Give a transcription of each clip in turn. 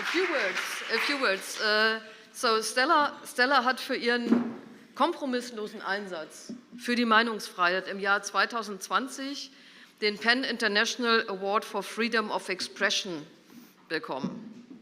A few words. So Stella hat für ihren kompromisslosen Einsatz für die Meinungsfreiheit im Jahr 2020 den PEN International Award for Freedom of Expression bekommen.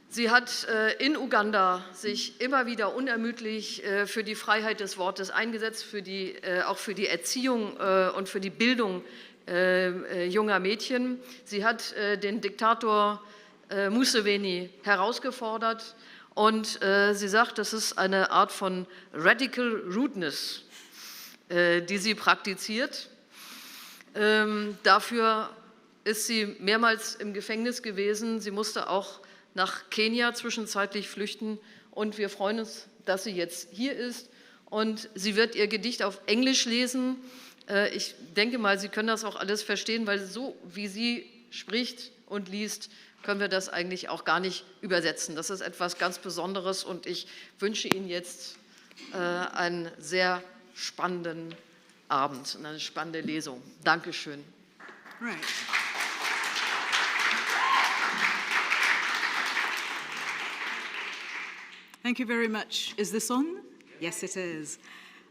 Sie hat in Uganda sich immer wieder unermüdlich für die Freiheit des Wortes eingesetzt, auch für die Erziehung und für die Bildung junger Mädchen. Sie hat den Diktator Museveni herausgefordert und sie sagt, das ist eine Art von Radical Rudeness, die sie praktiziert. Dafür ist sie mehrmals im Gefängnis gewesen. Sie musste auch nach Kenia zwischenzeitlich flüchten und wir freuen uns, dass sie jetzt hier ist und sie wird ihr Gedicht auf Englisch lesen. Ich denke mal, Sie können das auch alles verstehen, weil so wie sie spricht und liest, können wir das eigentlich auch gar nicht übersetzen. Das ist etwas ganz Besonderes und ich wünsche Ihnen jetzt einen sehr spannenden Abend und eine spannende Lesung. Dankeschön. Right. Thank you very much. Is this on? Yes, it is.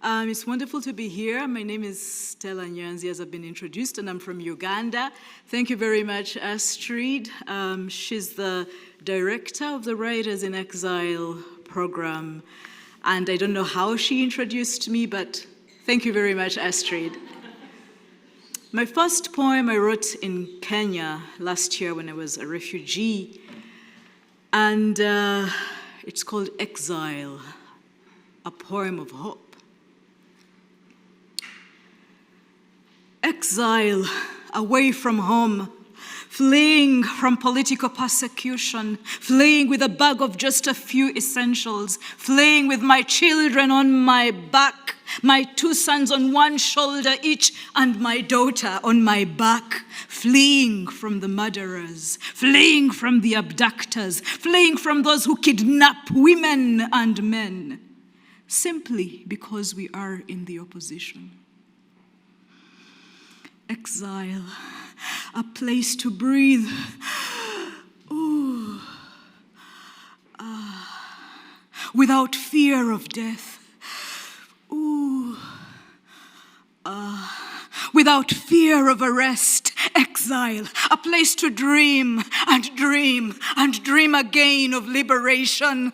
It's wonderful to be here. My name is Stella Nyanzi, as I've been introduced, and I'm from Uganda. Thank you very much, Astrid. She's the director of the Writers in Exile program, and I don't know how she introduced me, but thank you very much, Astrid. My first poem I wrote in Kenya last year when I was a refugee, and it's called Exile, a poem of hope. Exile, away from home, fleeing from political persecution, fleeing with a bag of just a few essentials, fleeing with my children on my back, my 2 sons on one shoulder each, and my daughter on my back, fleeing from the murderers, fleeing from the abductors, fleeing from those who kidnap women and men, simply because we are in the opposition. Exile, a place to breathe. Ooh. Without fear of death. Ooh. Without fear of arrest. Exile, a place to dream and dream and dream again of liberation.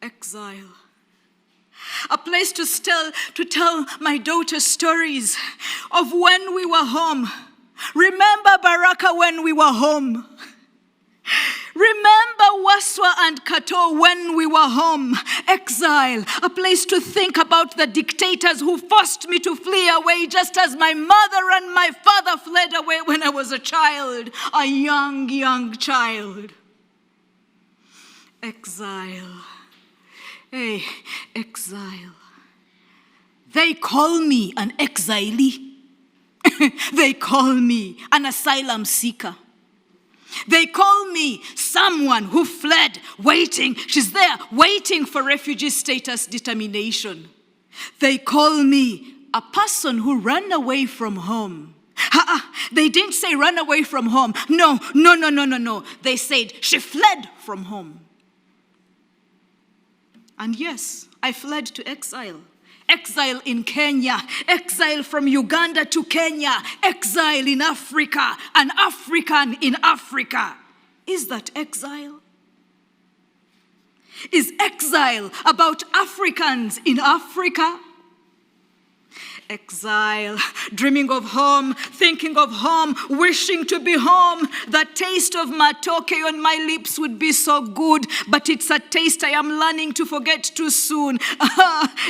Exile. A place to tell my daughter stories of when we were home. Remember Baraka when we were home. Remember Waswa and Kato when we were home. Exile, a place to think about the dictators who forced me to flee away just as my mother and my father fled away when I was a child, a young child. Exile. Hey, exile. They call me an exilee. They call me an asylum seeker. They call me someone who fled, waiting. She's there, waiting for refugee status determination. They call me a person who ran away from home. They didn't say run away from home. No. They said she fled from home. And yes, I fled to exile. Exile in Kenya, exile from Uganda to Kenya, exile in Africa, an African in Africa. Is that exile? Is exile about Africans in Africa? Exile, dreaming of home, thinking of home, wishing to be home. The taste of matoke on my lips would be so good, but it's a taste I am learning to forget too soon.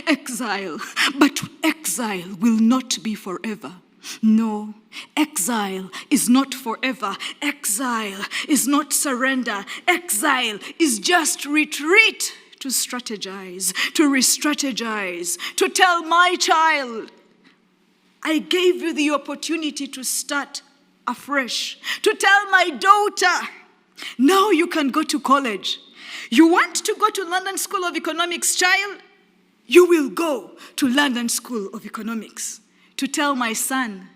Exile. But exile will not be forever. No, exile is not forever. Exile is not surrender. Exile is just retreat to strategize, to re-strategize, to tell my child, I gave you the opportunity to start afresh, to tell my daughter, now you can go to college. You want to go to London School of Economics, child? You will go to London School of Economics. To tell my son,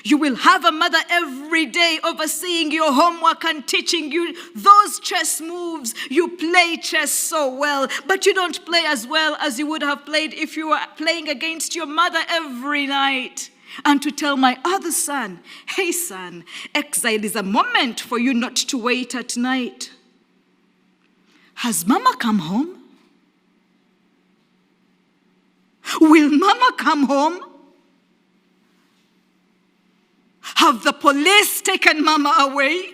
You will have a mother every day overseeing your homework and teaching you those chess moves. You play chess so well, but you don't play as well as you would have played if you were playing against your mother every night. And to tell my other son, hey son, exile is a moment for you not to wait at night. Has mama come home? Will mama come home? Have the police taken mama away?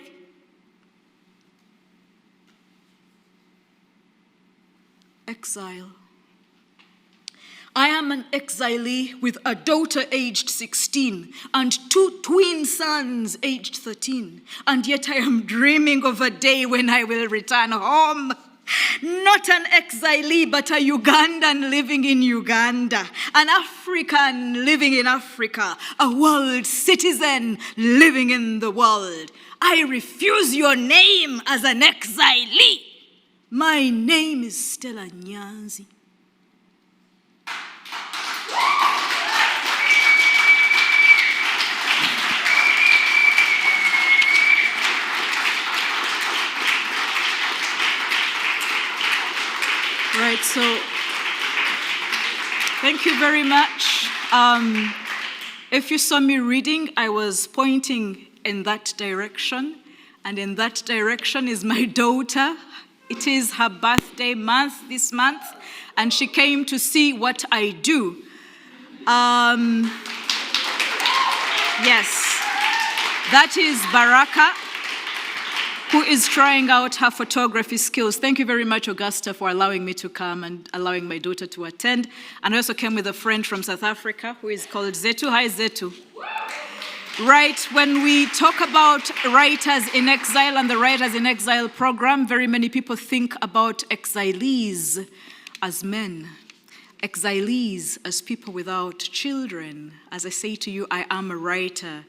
Exile. I am an exilee with a daughter aged 16 and 2 twin sons aged 13. And yet I am dreaming of a day when I will return home. Not an exilee, but a Ugandan living in Uganda, an African living in Africa, a world citizen living in the world. I refuse your name as an exilee. My name is Stella Nyanzi. Right, so thank you very much. If you saw me reading, I was pointing in that direction, and in that direction is my daughter. It is her birthday month this month, and she came to see what I do. Yes, that is Baraka, who is trying out her photography skills. Thank you very much, Augusta, for allowing me to come and allowing my daughter to attend. And I also came with a friend from South Africa who is called Zetu. Hi, Zetu. Right, when we talk about Writers in Exile and the Writers in Exile program, very many people think about exilees as men, exilees as people without children. As I say to you, I am a writer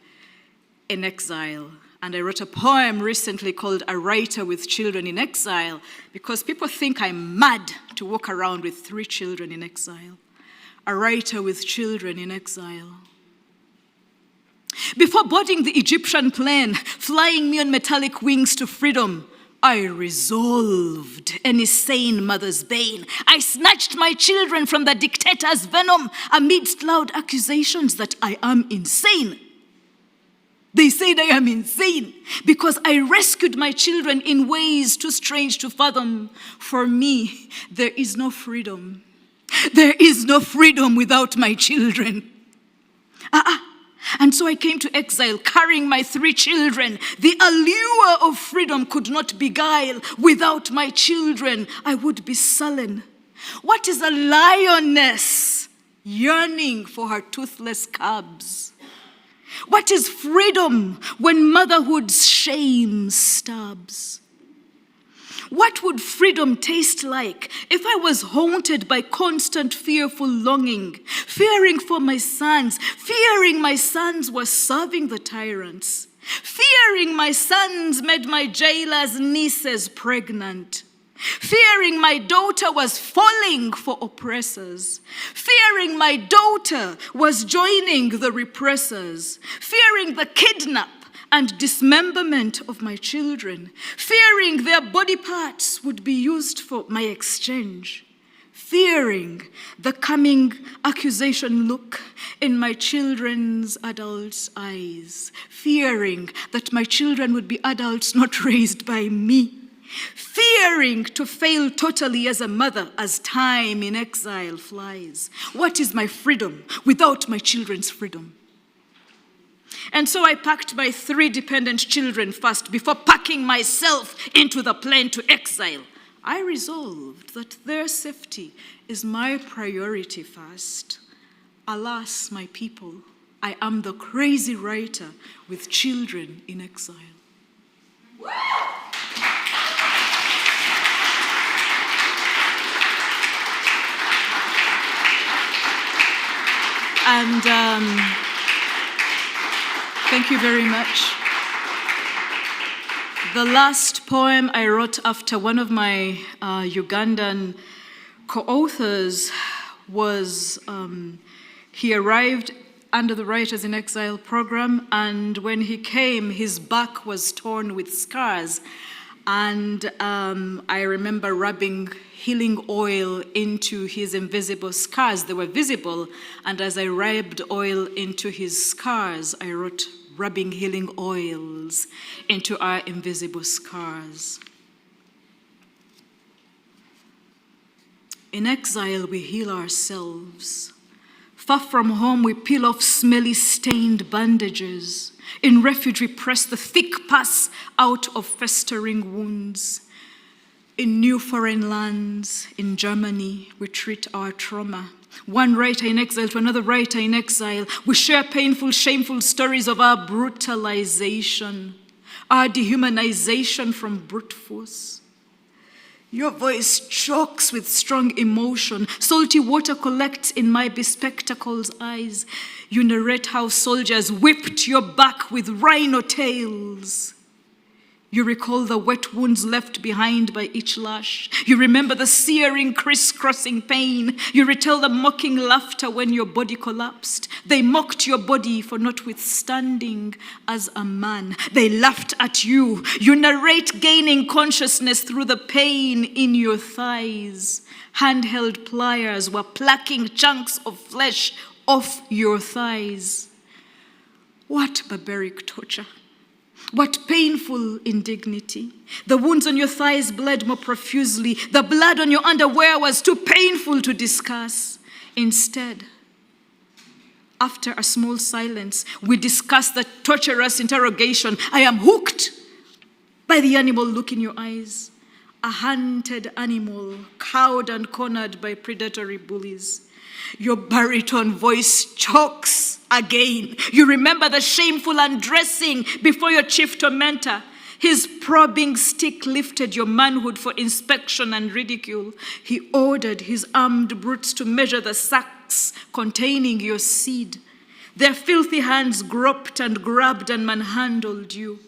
in exile. And I wrote a poem recently called A Writer with Children in Exile, because people think I'm mad to walk around with 3 children in exile. A writer with children in exile. Before boarding the Egyptian plane, flying me on metallic wings to freedom, I resolved any sane mother's bane. I snatched my children from the dictator's venom amidst loud accusations that I am insane. They said I am insane because I rescued my children in ways too strange to fathom. For me, there is no freedom. There is no freedom without my children. And so I came to exile carrying my 3 children. The allure of freedom could not beguile. Without my children, I would be sullen. What is a lioness yearning for her toothless cubs? What is freedom when motherhood's shame stabs? What would freedom taste like if I was haunted by constant fearful longing, fearing for my sons, fearing my sons were serving the tyrants, fearing my sons made my jailer's nieces pregnant, fearing my daughter was falling for oppressors, fearing my daughter was joining the repressors, fearing the kidnap and dismemberment of my children, fearing their body parts would be used for my exchange, fearing the coming accusation look in my children's adults' eyes, fearing that my children would be adults not raised by me, fearing to fail totally as a mother as time in exile flies. What is my freedom without my children's freedom? And so I packed my 3 dependent children first before packing myself into the plane to exile. I resolved that their safety is my priority first. Alas, my people, I am the crazy writer with children in exile. And thank you very much. The last poem I wrote after one of my Ugandan co-authors was, he arrived under the Writers in Exile program, and when he came, his back was torn with scars. And I remember rubbing healing oil into his invisible scars. They were visible, and as I rubbed oil into his scars, I wrote rubbing healing oils into our invisible scars. In exile, we heal ourselves. Far from home, we peel off smelly, stained bandages. In refuge, we press the thick pus out of festering wounds. In new foreign lands, in Germany, we treat our trauma. One writer in exile to another writer in exile, we share painful, shameful stories of our brutalization, our dehumanization from brute force. Your voice chokes with strong emotion. Salty water collects in my bespectacled eyes. You narrate how soldiers whipped your back with rhino tails. You recall the wet wounds left behind by each lash. You remember the searing, crisscrossing pain. You retell the mocking laughter when your body collapsed. They mocked your body for not withstanding as a man. They laughed at you. You narrate gaining consciousness through the pain in your thighs. Handheld pliers were plucking chunks of flesh off your thighs. What barbaric torture! What painful indignity. The wounds on your thighs bled more profusely. The blood on your underwear was too painful to discuss. Instead, after a small silence, we discuss the torturous interrogation. I am hooked by the animal look in your eyes. A hunted animal, cowed and cornered by predatory bullies. Your baritone voice chokes again. You remember the shameful undressing before your chief tormentor. His probing stick lifted your manhood for inspection and ridicule. He ordered his armed brutes to measure the sacks containing your seed. Their filthy hands groped and grabbed and manhandled you.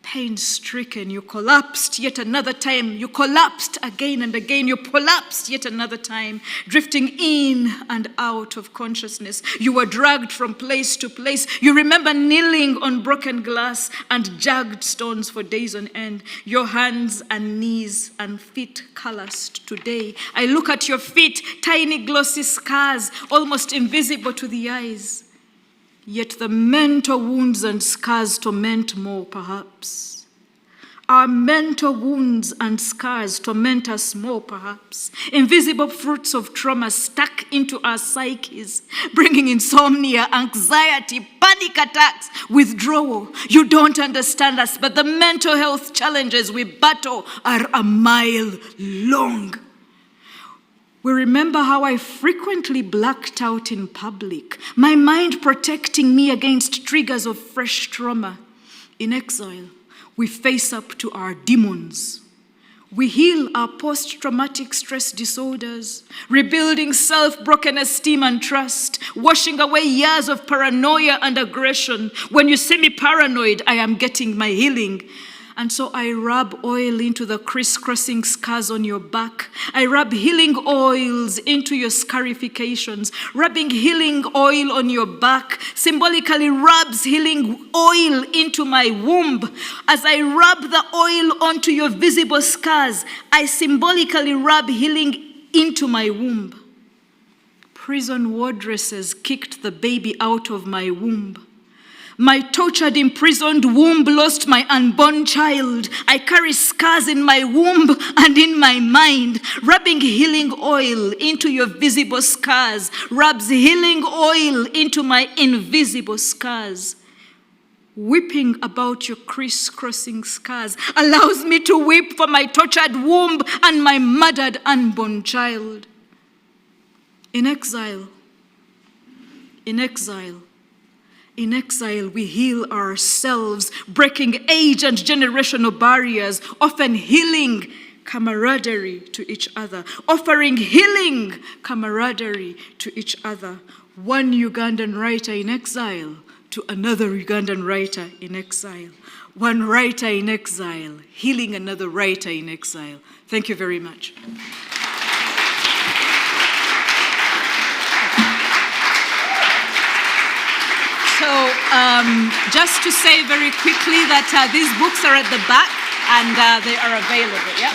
Pain-stricken, you collapsed yet another time. You collapsed again and again. You collapsed yet another time, drifting in and out of consciousness. You were dragged from place to place. You remember kneeling on broken glass and jagged stones for days on end. Your hands and knees and feet calloused today. I look at your feet, tiny glossy scars, almost invisible to the eyes. Yet the mental wounds and scars torment more, perhaps. Our mental wounds and scars torment us more, perhaps. Invisible fruits of trauma stuck into our psyches, bringing insomnia, anxiety, panic attacks, withdrawal. You don't understand us, but the mental health challenges we battle are a mile long. We remember how I frequently blacked out in public, my mind protecting me against triggers of fresh trauma. In exile, we face up to our demons. We heal our post-traumatic stress disorders, rebuilding self, broken esteem and trust, washing away years of paranoia and aggression. When you see me paranoid, I am getting my healing. And so I rub oil into the crisscrossing scars on your back. I rub healing oils into your scarifications. Rubbing healing oil on your back symbolically rubs healing oil into my womb. As I rub the oil onto your visible scars, I symbolically rub healing into my womb. Prison wardresses kicked the baby out of my womb. My tortured, imprisoned womb lost my unborn child. I carry scars in my womb and in my mind. Rubbing healing oil into your visible scars rubs healing oil into my invisible scars. Weeping about your crisscrossing scars allows me to weep for my tortured womb and my murdered unborn child. In exile, we heal ourselves, breaking age and generational barriers, often healing camaraderie to each other, offering healing camaraderie to each other. One Ugandan writer in exile to another Ugandan writer in exile. One writer in exile, healing another writer in exile. Thank you very much. just to say very quickly that these books are at the back and they are available. Yeah.